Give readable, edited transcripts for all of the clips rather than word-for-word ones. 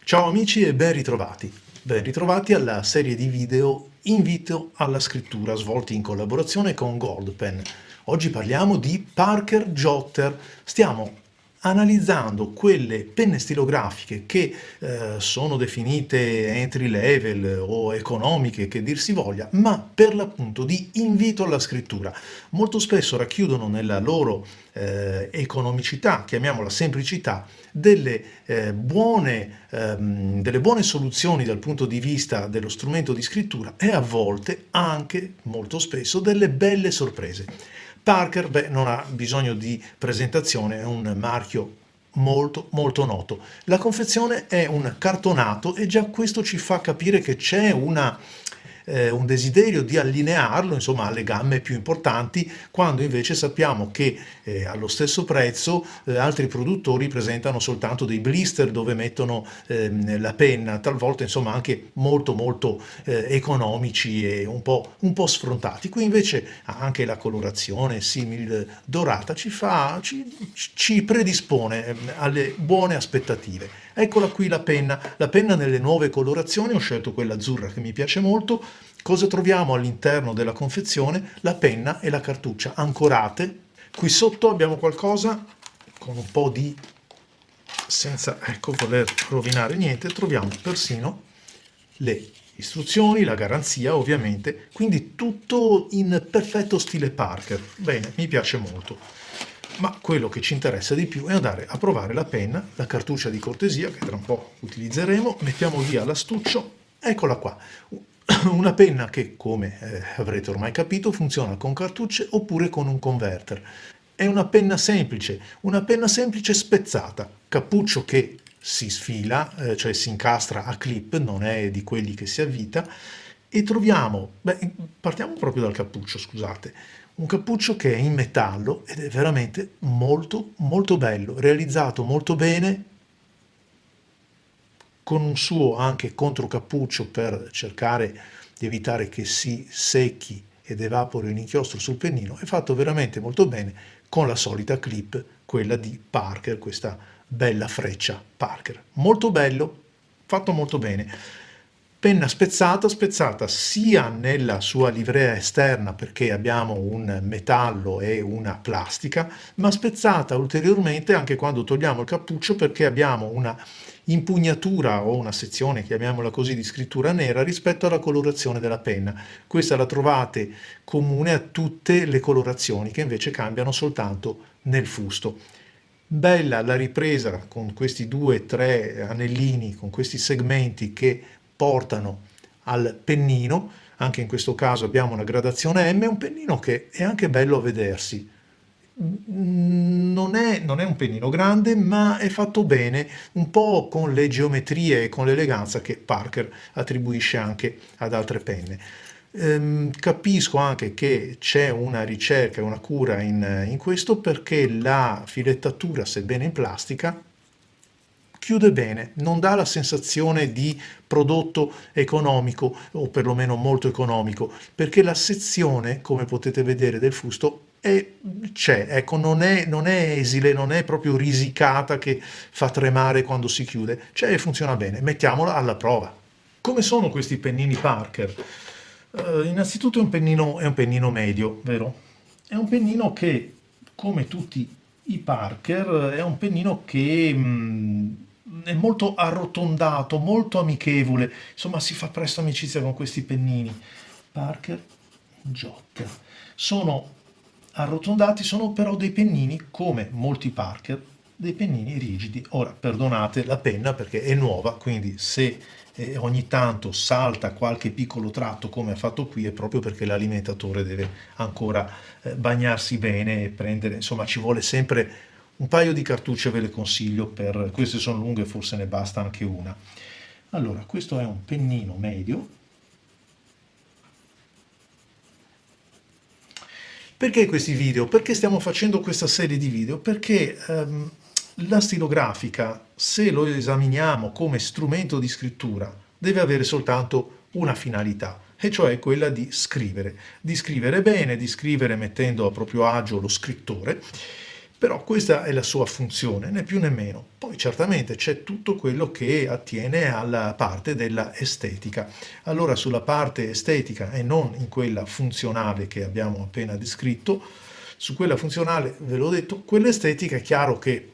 Ciao amici e ben ritrovati. Ben ritrovati alla serie di video Invito alla scrittura svolti in collaborazione con Goldpen. Oggi parliamo di Parker Jotter. Stiamo analizzando quelle penne stilografiche che sono definite entry level o economiche, che dir si voglia, ma per l'appunto di invito alla scrittura. Molto spesso racchiudono nella loro economicità, chiamiamola semplicità, delle buone soluzioni dal punto di vista dello strumento di scrittura e a volte anche, molto spesso, delle belle sorprese. Parker, non ha bisogno di presentazione, è un marchio molto noto. La confezione è un cartonato e già questo ci fa capire che c'è un desiderio di allinearlo, insomma, alle gamme più importanti, quando invece sappiamo che allo stesso prezzo altri produttori presentano soltanto dei blister dove mettono la penna, talvolta insomma anche molto economici e un po' sfrontati. Qui invece anche la colorazione simil dorata ci predispone alle buone aspettative. Eccola qui la penna nelle nuove colorazioni, ho scelto quella azzurra che mi piace molto. Cosa troviamo all'interno della confezione? La penna e la cartuccia ancorate. Qui sotto abbiamo qualcosa con un po' di, senza voler rovinare niente, troviamo persino le istruzioni, la garanzia ovviamente, quindi tutto in perfetto stile Parker. Bene, mi piace molto. Ma quello che ci interessa di più è andare a provare la penna, la cartuccia di cortesia che tra un po' utilizzeremo. Mettiamo via l'astuccio, eccola qua. Una penna che, come avrete ormai capito, funziona con cartucce oppure con un converter. È una penna semplice spezzata, cappuccio che si sfila, cioè si incastra a clip, non è di quelli che si avvita, e troviamo, partiamo proprio dal cappuccio, scusate, un cappuccio che è in metallo ed è veramente molto bello, realizzato molto bene, con un suo anche controcappuccio per cercare di evitare che si secchi ed evapori l'inchiostro sul pennino. È fatto veramente molto bene con la solita clip, quella di Parker, questa bella freccia Parker. Molto bello, fatto molto bene. Penna spezzata sia nella sua livrea esterna perché abbiamo un metallo e una plastica, ma spezzata ulteriormente anche quando togliamo il cappuccio perché abbiamo una impugnatura o una sezione, chiamiamola così, di scrittura nera rispetto alla colorazione della penna. Questa la trovate comune a tutte le colorazioni che invece cambiano soltanto nel fusto. Bella la ripresa con questi 2-3 anellini, con questi segmenti che portano al pennino. Anche in questo caso abbiamo una gradazione M, un pennino che è anche bello a vedersi. Non è un pennino grande, ma è fatto bene, un po' con le geometrie e con l'eleganza che Parker attribuisce anche ad altre penne. Capisco anche che c'è una ricerca e una cura in questo perché la filettatura, sebbene in plastica, chiude bene, non dà la sensazione di prodotto economico o perlomeno molto economico, perché la sezione, come potete vedere, del fusto c'è, ecco, non è esile, non è proprio risicata che fa tremare quando si chiude, c'è e funziona bene. Mettiamola alla prova. Come sono questi pennini Parker? Innanzitutto è un pennino medio, vero? È un pennino che, come tutti i Parker, è un pennino che è molto arrotondato, molto amichevole, insomma si fa presto amicizia con questi pennini. Parker Jotter. Sono arrotondati, sono però dei pennini, come molti Parker, dei pennini rigidi. Ora, perdonate la penna perché è nuova, quindi se ogni tanto salta qualche piccolo tratto come ha fatto qui è proprio perché l'alimentatore deve ancora bagnarsi bene e prendere, insomma ci vuole sempre un paio di cartucce, ve le consiglio, queste sono lunghe, forse ne basta anche una. Allora, questo è un pennino medio. Perché questi video? Perché stiamo facendo questa serie di video? Perché la stilografica, se lo esaminiamo come strumento di scrittura, deve avere soltanto una finalità, e cioè quella di scrivere bene, di scrivere mettendo a proprio agio lo scrittore, Però questa è la sua funzione, né più né meno. Poi certamente c'è tutto quello che attiene alla parte della estetica. Allora sulla parte estetica e non in quella funzionale che abbiamo appena descritto, su quella funzionale, ve l'ho detto, quella estetica è chiaro che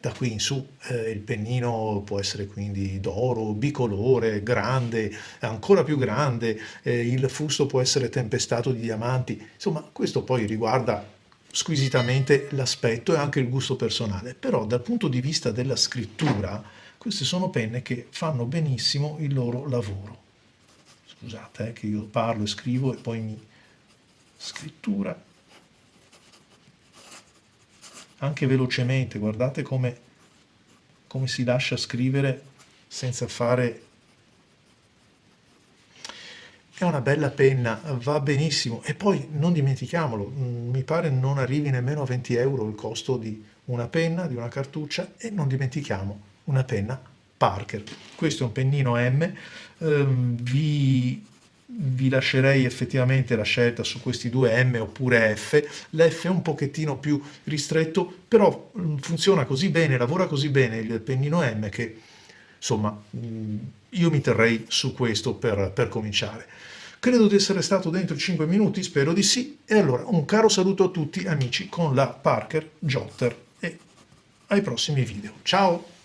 da qui in su il pennino può essere quindi d'oro, bicolore, grande, ancora più grande, il fusto può essere tempestato di diamanti, insomma questo poi riguarda squisitamente l'aspetto e anche il gusto personale, però dal punto di vista della scrittura queste sono penne che fanno benissimo il loro lavoro. Scusate che io parlo e scrivo e poi mi scrittura anche velocemente, guardate come si lascia scrivere senza fare... È una bella penna, va benissimo. E poi non dimentichiamolo, mi pare non arrivi nemmeno a 20 euro il costo di una penna, di una cartuccia, e non dimentichiamo una penna Parker. Questo è un pennino M, vi lascerei effettivamente la scelta su questi due M oppure F. L'F è un pochettino più ristretto, però funziona così bene, lavora così bene il pennino M che insomma io mi terrei su questo per cominciare. Credo di essere stato dentro i 5 minuti, spero di sì. E allora un caro saluto a tutti amici con la Parker Jotter e ai prossimi video. Ciao!